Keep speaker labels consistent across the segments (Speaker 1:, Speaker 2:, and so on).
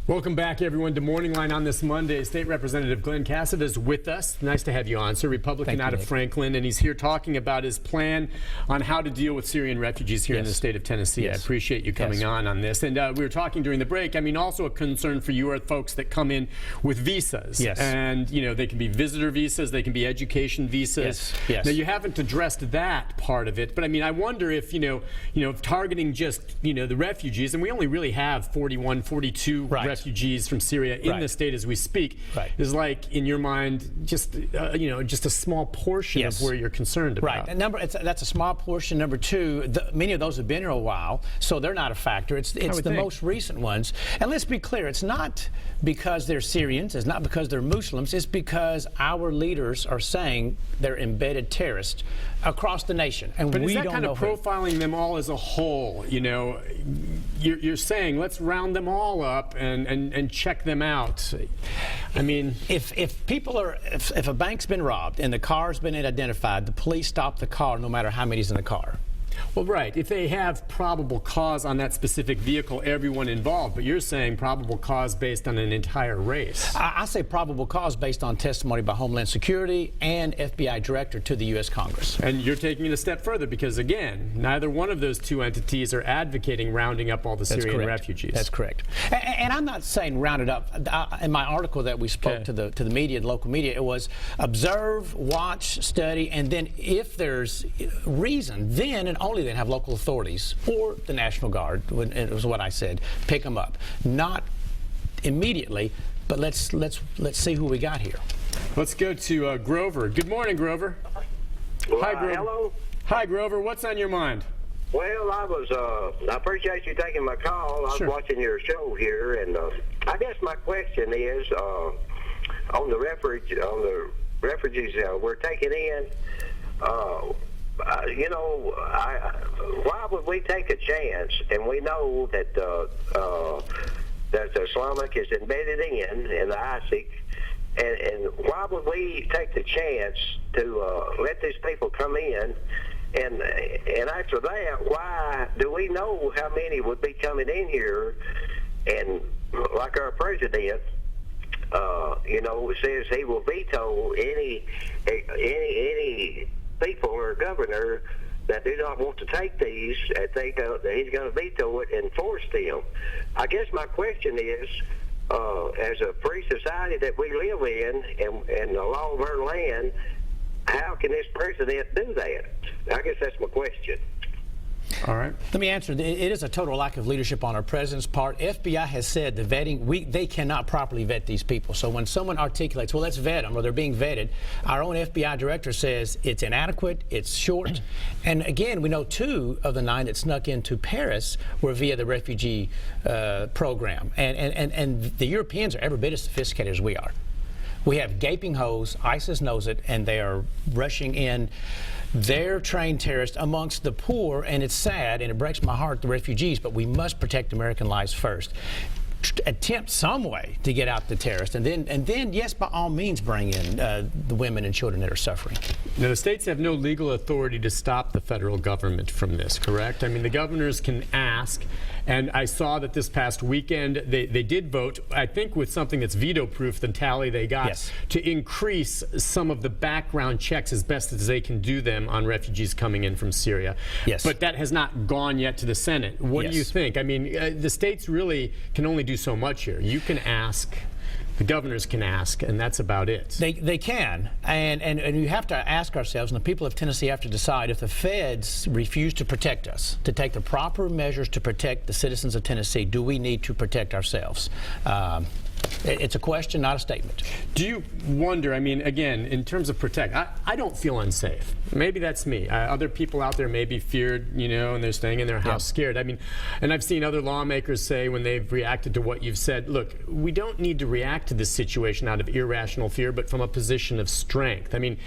Speaker 1: Welcome back, everyone, to Morning Line on this Monday. State Representative Glenn Cassett is with us. Nice to have you on, sir. Republican out of Franklin, and he's here talking about his plan on how to deal with Syrian refugees here in the state of Tennessee. I appreciate you coming on this. And we were talking during the break. I mean, also a concern for you are folks that come in with visas. And, you know, they can be visitor visas, they can be education visas. Now, you haven't addressed that part of it, but I mean, I wonder if, you know, targeting just, the refugees, and we only really have 41, 42 refugees from Syria in the state as we speak, is like, in your mind, just just a small portion of where you're concerned about.
Speaker 2: And that's a small portion. Number two, many of those have been here a while, so they're not a factor. It's the most recent ones. And let's be clear, it's not because they're Syrians, it's not because they're Muslims, it's because our leaders are saying they're embedded terrorists across the nation. And
Speaker 1: but
Speaker 2: we
Speaker 1: is that
Speaker 2: don't
Speaker 1: kind
Speaker 2: know
Speaker 1: of profiling them all as a whole? You're saying let's round them all up and check them out. I mean, if a bank's been robbed and the car's been identified, the police stop the car no matter how many's in the car. Well, right. If they have probable cause on that specific vehicle, everyone involved. But you're saying probable cause based on an entire race.
Speaker 2: I say probable cause based on testimony by Homeland Security and FBI Director to the U.S. Congress.
Speaker 1: And you're taking it a step further because, again, neither one of those two entities are advocating rounding up all the Syrian refugees.
Speaker 2: That's correct. And I'm not saying round it up. In my article that we spoke to the media, the local media, it was observe, watch, study, and then if there's reason, then and only then have local authorities or the National Guard, it was what I said, pick them up. Not immediately, but let's see who we got here.
Speaker 1: Let's go to Grover. Good morning, Grover.
Speaker 3: Well,
Speaker 1: hi, Grover.
Speaker 3: Hello.
Speaker 1: Hi, Grover. What's on your mind?
Speaker 3: Well, I appreciate you taking my call. I was watching your show here, and I guess my question is on the refugees we're taking in. Why would we take a chance? And we know that that the Islamic is embedded in the ISIC, and why would we take the chance to let these people come in? And after that, why do we know how many would be coming in here? And like our president, says he will veto any people or governor that do not want to take these, that he's going to veto it and force them. I guess my question is, as a free society that we live in and the law of our land, how can this president do that? I guess that's my question.
Speaker 1: All right.
Speaker 2: Let me answer. It is a total lack of leadership on our president's part. FBI has said the vetting, they cannot properly vet these people. So when someone articulates, well, let's vet them, or they're being vetted, our own FBI director says it's inadequate, it's short. And again, we know 2 of the 9 that snuck into Paris were via the refugee program. And the Europeans are every bit as sophisticated as we are. We have gaping holes, ISIS knows it, and they are rushing in. They're trained terrorists amongst the poor, and it's sad, and it breaks my heart, the refugees, but we must protect American lives first. Attempt some way to get out the terrorists, and then, yes, by all means, bring in the women and children that are suffering.
Speaker 1: Now, the states have no legal authority to stop the federal government from this, correct? I mean, the governors can ask, and I saw that this past weekend they did vote, I think with something that's veto-proof, the tally they got, to increase some of the background checks as best as they can do them on refugees coming in from Syria. But that has not gone yet to the Senate. What do you think? I mean, the states really can only do so much here. You can ask, the governors can ask, and that's about it.
Speaker 2: They can, and you have to ask ourselves, and the people of Tennessee have to decide, if the feds refuse to protect us, to take the proper measures to protect the citizens of Tennessee, do we need to protect ourselves? It's a question, not a statement.
Speaker 1: Do you wonder, I mean, again, in terms of protect, I don't feel unsafe. Maybe that's me. Other people out there may be feared, and they're staying in their house scared. I mean, and I've seen other lawmakers say when they've reacted to what you've said, look, we don't need to react to this situation out of irrational fear, but from a position of strength. I mean,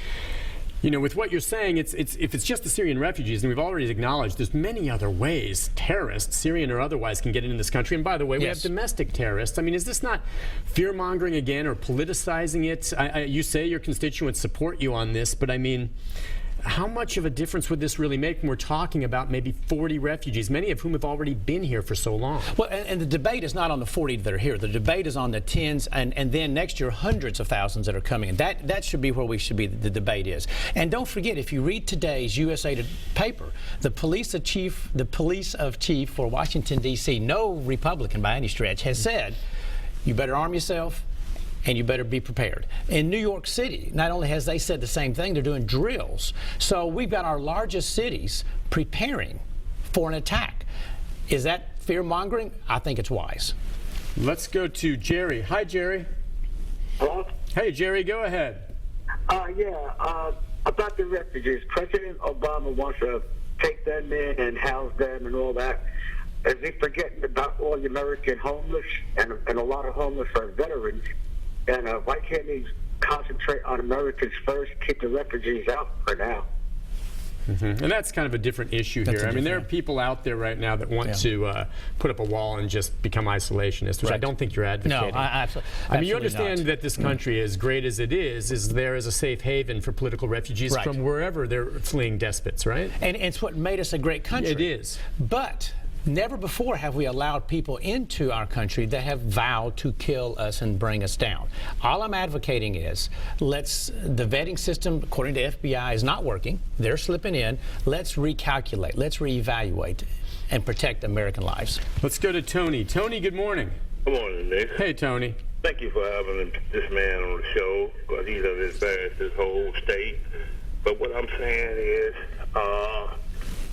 Speaker 1: with what you're saying, if it's just the Syrian refugees, and we've already acknowledged there's many other ways terrorists, Syrian or otherwise, can get into this country. And by the way, we have domestic terrorists. I mean, is this not fear-mongering again or politicizing it? You say your constituents support you on this, but I mean, How much of a difference would this really make when we're talking about maybe 40 refugees, many of whom have already been here for so long?
Speaker 2: Well, and the debate is not on the 40 that are here. The debate is on the tens and then next year hundreds of thousands that are coming. And that should be where we should be. The debate is. And don't forget, if you read today's USA paper, the police of chief for Washington D.C., no Republican by any stretch, has said, you better arm yourself. And you better be prepared. In New York City, not only has they said the same thing, they're doing drills. So we've got our largest cities preparing for an attack. Is that fear-mongering? I think it's wise.
Speaker 1: Let's go to Jerry. Hi, Jerry.
Speaker 4: Hello?
Speaker 1: Hey, Jerry, go ahead.
Speaker 4: About the refugees. President Obama wants to take them in and house them and all that. Is he forgetting about all the American homeless? And a lot of homeless are veterans. And why can't he concentrate on Americans first, keep the refugees out for now?
Speaker 1: And that's kind of a different issue here. I mean, there are people out there right now that want to put up a wall and just become isolationists, which I don't think you're advocating.
Speaker 2: No, absolutely.
Speaker 1: I mean, you understand that this country, as great as it is there as a safe haven for political refugees from wherever they're fleeing despots, right?
Speaker 2: And it's what made us a great country.
Speaker 1: It is.
Speaker 2: But never before have we allowed people into our country that have vowed to kill us and bring us down. All I'm advocating is the vetting system, according to FBI, is not working. They're slipping in. Let's recalculate. Let's reevaluate and protect American lives.
Speaker 1: Let's go to Tony. Tony, good morning.
Speaker 5: Good morning, Nick.
Speaker 1: Hey, Tony.
Speaker 5: Thank you for having this man on the show, because he's embarrassed this whole state. But what I'm saying is,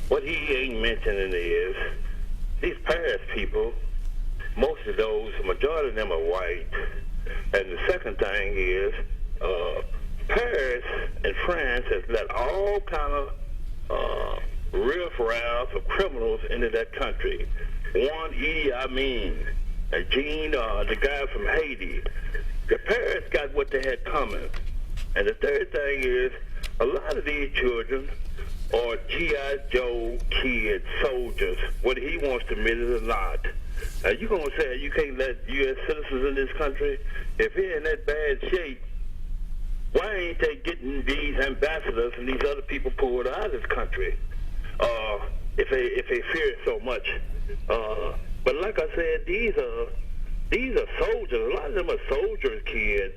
Speaker 5: what he ain't mentioning is, these Paris people, most of those, the majority of them are white. And the second thing is, Paris and France has let all kind of riff-raff of criminals into that country. One, Idi Amin, Jean, the guy from Haiti. The Paris got what they had coming. And the third thing is, a lot of these children or G.I. Joe kids, soldiers, whether he wants to admit it or not. You're going to say you can't let U.S. citizens in this country? If they're in that bad shape, why ain't they getting these ambassadors and these other people pulled out of this country? If they fear it so much. But like I said, these are soldiers. A lot of them are soldiers' kids.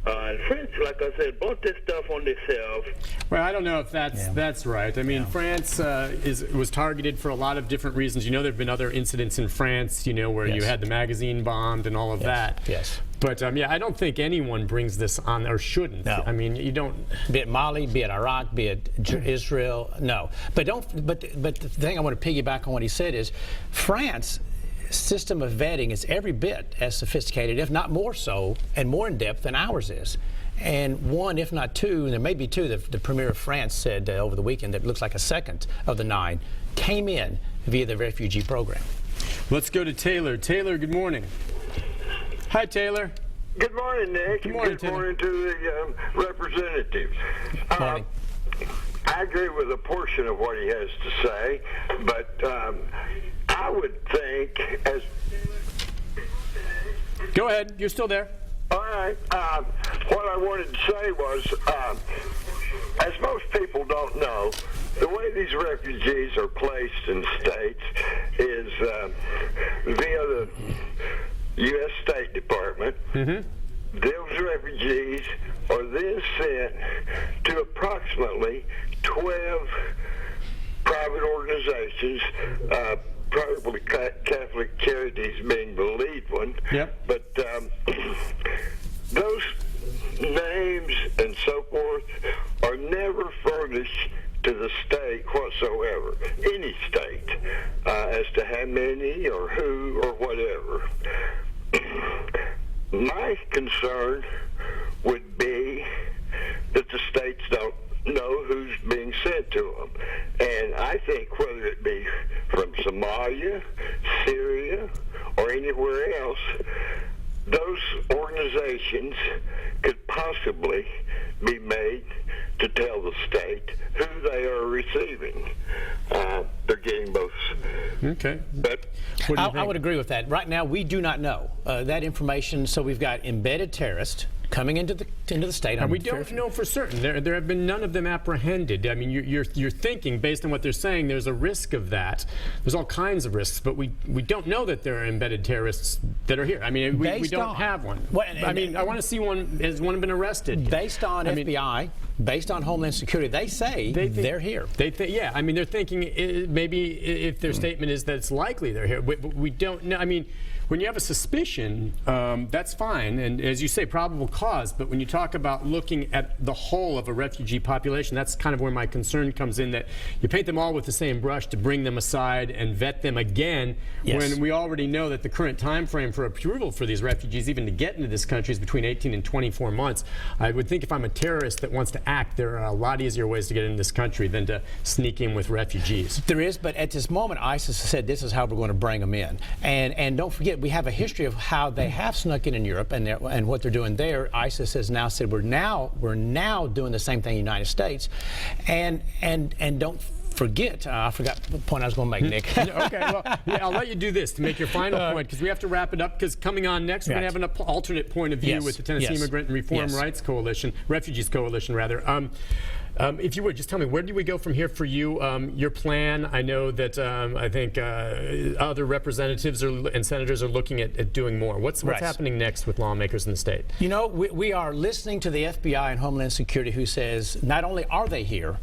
Speaker 5: And France, like I said, bought this stuff on themselves.
Speaker 1: Well, I don't know if that's right. I mean, France was targeted for a lot of different reasons. You know, there have been other incidents in France, you know, where you had the magazine bombed and all of that.
Speaker 2: Yes.
Speaker 1: But, I don't think anyone brings this on, or shouldn't.
Speaker 2: No.
Speaker 1: I mean, you don't...
Speaker 2: Be it Mali, be it Iraq, be it Israel, no. But the thing I want to piggyback on what he said is, France system of vetting is every bit as sophisticated, if not more so, and more in depth than ours is. And one, if not two, and there may be two, the Premier of France said over the weekend that it looks like a second of the 9 came in via the refugee program.
Speaker 1: Let's go to Taylor. Taylor, good morning. Hi, Taylor.
Speaker 4: Good morning, Nick.
Speaker 1: Good morning,
Speaker 4: Good morning to the representatives.
Speaker 2: Morning.
Speaker 4: I agree with a portion of what he has to say, but I would think as...
Speaker 1: Go ahead. You're still there.
Speaker 4: All right. What I wanted to say was, as most people don't know, the way these refugees are placed in states is via the U.S. State Department. Those refugees are then sent to approximately 12 private organizations, probably Catholic Charities being the lead one.
Speaker 1: Yep.
Speaker 4: But those names and so forth are never furnished to the state whatsoever, any state, as to how many or who or whatever. My concern would be that the states don't know who's being sent to them. And I think whether it be from Somalia, Syria, or anywhere else, those organizations could possibly be made to tell the state who they are receiving. They're getting both.
Speaker 1: Okay.
Speaker 4: But
Speaker 2: I would agree with that. Right now, we do not know that information. So we've got embedded terrorists coming into the state.
Speaker 1: And we don't know for certain. There have been none of them apprehended. I mean, you're thinking, based on what they're saying, there's a risk of that. There's all kinds of risks, but we don't know that there are embedded terrorists that are here. I mean, we don't have one. I mean, I want to see one. Has one been arrested?
Speaker 2: Based on FBI, based on Homeland Security, they say they're here.
Speaker 1: Yeah, I mean, they're thinking maybe if their statement is that it's likely they're here. We don't know. I mean, when you have a suspicion, that's fine, and as you say, probable cause. But when you talk about looking at the whole of a refugee population, that's kind of where my concern comes in, that you paint them all with the same brush to bring them aside and vet them again, when we already know that the current time frame for approval for these refugees, even to get into this country, is between 18 and 24 months. I would think if I'm a terrorist that wants to act, there are a lot easier ways to get into this country than to sneak in with refugees.
Speaker 2: There is, but at this moment, ISIS has said this is how we're going to bring them in. And don't forget, we have a history of how they have snuck in Europe and what they're doing there. ISIS has now said we're now doing the same thing in the United States, and don't forget. I forgot the point I was going to make, Nick.
Speaker 1: Okay, well, yeah, I'll let you do this to make your final point, because we have to wrap it up, because coming on next, we're going to have an alternate point of view with the Tennessee Immigrant and Reform Rights Coalition, Refugees Coalition, rather. If you would, just tell me, where do we go from here for you? Your plan, I know that I think other representatives and senators are looking at doing more. What's happening next with lawmakers in the state?
Speaker 2: You know, we are listening to the FBI and Homeland Security, who says not only are they here,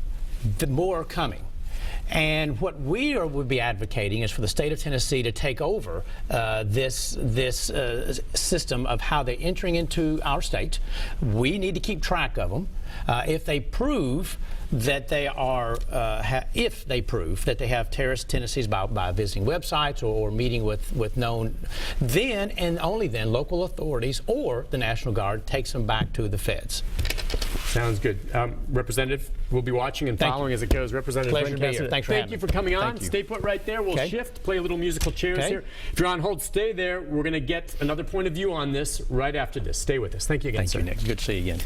Speaker 2: the more are coming. And what we would be advocating is for the state of Tennessee to take over this system of how they're entering into our state. We need to keep track of them. If they prove that they are, if they prove that they have terrorist tendencies by visiting websites or meeting with known, then and only then local authorities or the National Guard takes them back to the feds.
Speaker 1: Sounds good. Representative, we'll be watching and following as it goes. Representative
Speaker 2: Pleasure to be here. Thanks for having me.
Speaker 1: Thank you for coming on. Stay put right there. We'll shift, play a little musical chairs here. If you're on hold, stay there. We're going to get another point of view on this right after this. Stay with us. Thank you again, sir.
Speaker 2: Thank you, Nick. Good to see you again.